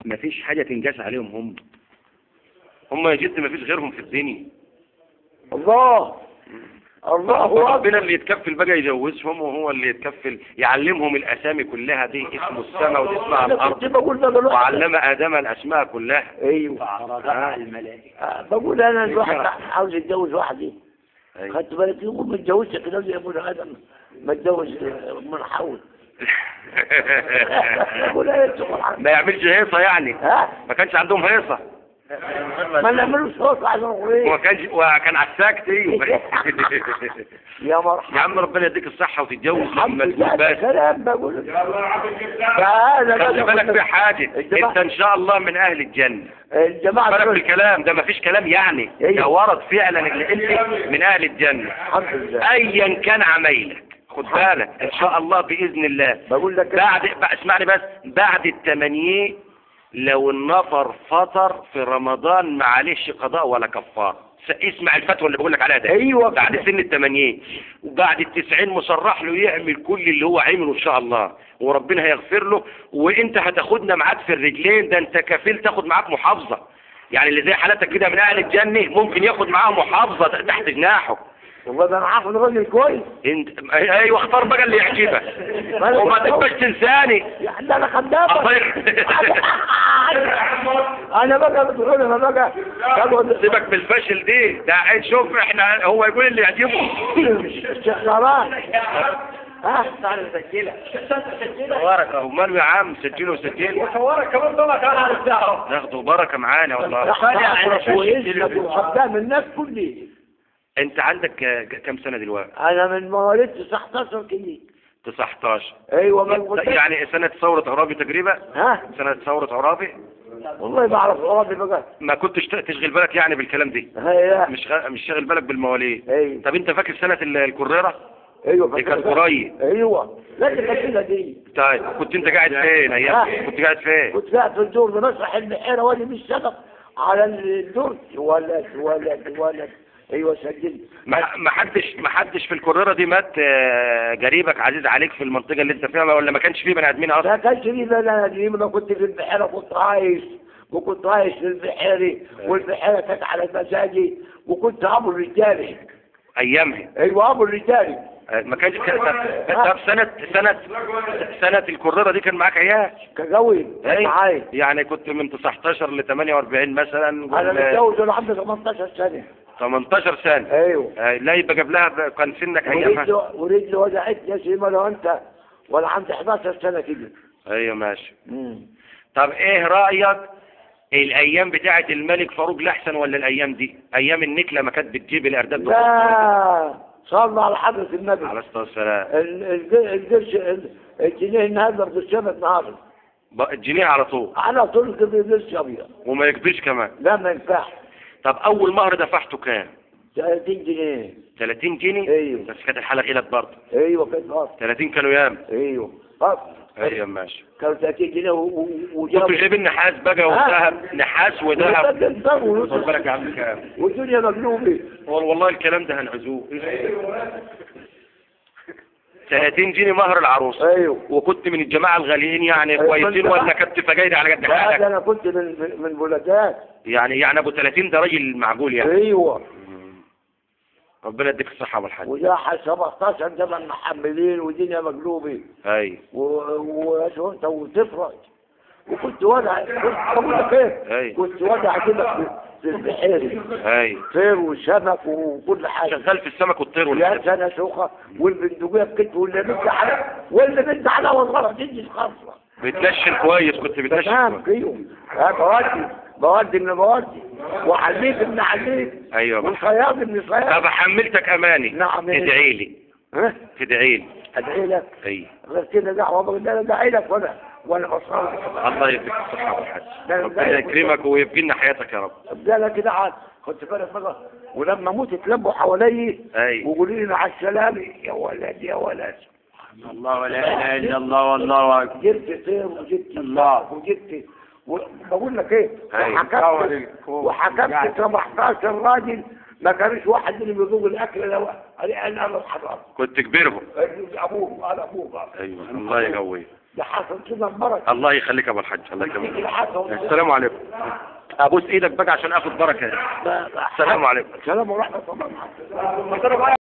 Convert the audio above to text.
مفيش حاجة تنجاز عليهم. هم يا جد مفيش غيرهم في الدنيا. الله ربنا اللي يتكفل بقى يجوزهم، وهو اللي يتكفل يعلمهم الاسامي كلها دي، اسم السماء ودي اسمها الارض، وعلم ادم الاسماء كلها. ايوه على الملائكه. بقول انا الواحد عاوز يتجوز واحده. خدت بالك يقول ما اتجوزش كده زي ابو ادم ما اتجوز من حول. ما يعملش هيصه يعني. ما كانش عندهم هيصه. ما نعملوش صوت عشان ايه. وكان على الساكت. يا مرحبا يا عم ربنا يديك الصحه وتتجوز لما تكون بس. كلام بقول خلي بالك في حاجه، انت ان شاء الله من اهل الجنه. الجماعه بالك بالكلام ده مفيش كلام يعني. ده ورد فعلا ان انت من اهل الجنه. الحمد لله. ايا كان عمايلك خد بالك ان شاء الله باذن الله. بقول لك اسمعني بس، بعد التمانية لو النفر فطر في رمضان معلش قضاء ولا كفار. اسمع الفتوى اللي بقول لك عليها ده. ايوه بعد سن التمانية وبعد ال90 مصرح له يعمل كل اللي هو عمله ان شاء الله، وربنا هيغفر له. وانت هتاخدنا معاك في الرجلين، ده انت كفيل تاخد معاك محافظة. يعني اللي زي حالتك كده من اهل الجنة ممكن ياخد معاه محافظة تحت جناحه. والله ده انا عارف راجل كويس. انت ايوه اختار بقى اللي يعجبك وما تبقاش تنساني. ده انا خدامك. انا بقى بتقول انا بقى سيبك من الفشل دي. ده شوف احنا هو يقول اللي يعجبه. الشخصارات تعالى نسجلها. بركه امال يا عم سجله وسجله. وصورك كمان طلع تعالى على الساعه. ناخده بركه معانا والله. خدام الناس كلها. انت عندك كم سنة دلوقتي؟ انا من مواليد 19 كده. 19. ايوه يعني سنة ثورة عرابي تقريبا؟ سنة ثورة عرابي؟ والله ما اعرف عرابي بقى. ما كنتش تشغل بالك يعني بالكلام دي؟ مش شاغل بالك بالمواليد. ايوه. طب انت فاكر سنة الكريرة؟ ايوه دي كانت قريب. ايوه لا دي كانت دي. طيب كنت انت قاعد فين ايام؟ كنت قاعد فين؟ كنت قاعد في الدور بمسرح البحيرة وادي بالشغف على الدور. ولد ايوه سجلت. ما حدش في الكريرة دي مات قريبك عزيز عليك في المنطقة اللي انت فيها، ولا ما كانش فيه بني ادمين اصلا؟ ما كانش فيه بني ادمين. انا كنت في البحيرة كنت عايش، وكنت عايش في البحيرة، والبحيرة كانت على المساجد، وكنت ابو الرجالي ايامها. ايوه ابو الرجالي. ما كانش. طب سنة الكريرة دي كان معاك عيال؟ كان قوي معايا. يعني كنت من 19 ل 48 مثلا. انا متجوز وانا عندي 18 سنة. 18 سنة. ايوه. لا يبقى قبلها كان سنك ايامها. ورجلي وجعتني يا سيما لو انت ولا عندي 11 سنة كده. ايوه ماشي. طب ايه رأيك الايام بتاعت الملك فاروق الاحسن ولا الايام دي؟ ايام النكلة ما كانت بتجيب الارداد. لا صلى على حضرة النبي عليه الصلاة والسلام. القرش الجنيه النهارده بالشمس النهارده. الجنيه على طول قرش ابيض. وما يكبرش كمان. لا ما ينفعش. طب اول مهر دفعته كام؟ 30 جنيه. 30 جنيه؟ ايوه. بس كانت الحالة غلت برضه. ايوه كانت غلط. 30 كانوا ياما. ايوه ايوه ماشي. كانوا 30 جنيه كنتوا جايبين نحاس بقى وذهب. نحاس وذهب. خد بالك يا عم كام. والدنيا مجنوبه. والله الكلام ده هنعزوه. 30 جنيه مهر العروس. ايوه. وكنت من الجماعة الغاليين يعني كويسين ولا كنت فجايد على قد حالك؟ لا انا كنت من بلدات. يعني ابو 30 ده راجل معقول يعني. ايوه. ربنا يديك الصحة والحاجة. وده 17 زمن محملين ودنيا مقلوبة. اي. وانت وتفرج. وكنت وضع كنت وضع كده في البحيري. اي. طير وسمك وكل حاجة. شغال في السمك والطير والحاجة. يا سنة شوخة والبندقية بكتف واللي بنت على والغلط تيجي الخاصة. بتنشن كويس. كنت بتنشن كويس. بودي من بودي وحليف ابن حليف. ايوه. والخياط ابن خياط. طب حملتك اماني. نعم. ادعي لي. تدعي لي. ادعي لك. اي. غير كده دعوه بقول انا ادعي لك وانا بصلي. الله يديك الصحه والحج. ربنا يكرمك ويبقي لنا حياتك يا رب. ابدا لك كده عاد كنت بالك بقى ولما اموت تلموا حوالي وقولوا لي مع السلامه يا ولد يا ولد. الله ولا اله الا الله والله اكبر. جبت طير وجبت الله وجبت بقول لك ايه وحكمت 17 راجل ما كانش واحد اللي بيذوق الاكل لو انا الحضاره. كنت كبيرهم. ابوه على ابوه. ايوه الله يقويه. ده حصل كده البركه. الله يخليك يا ابو الحاج، الله يكرمك. اللي حصل. السلام عليكم. ابوس ايدك بقى عشان اخد بركه. السلام عليكم. السلام ورحمه الله.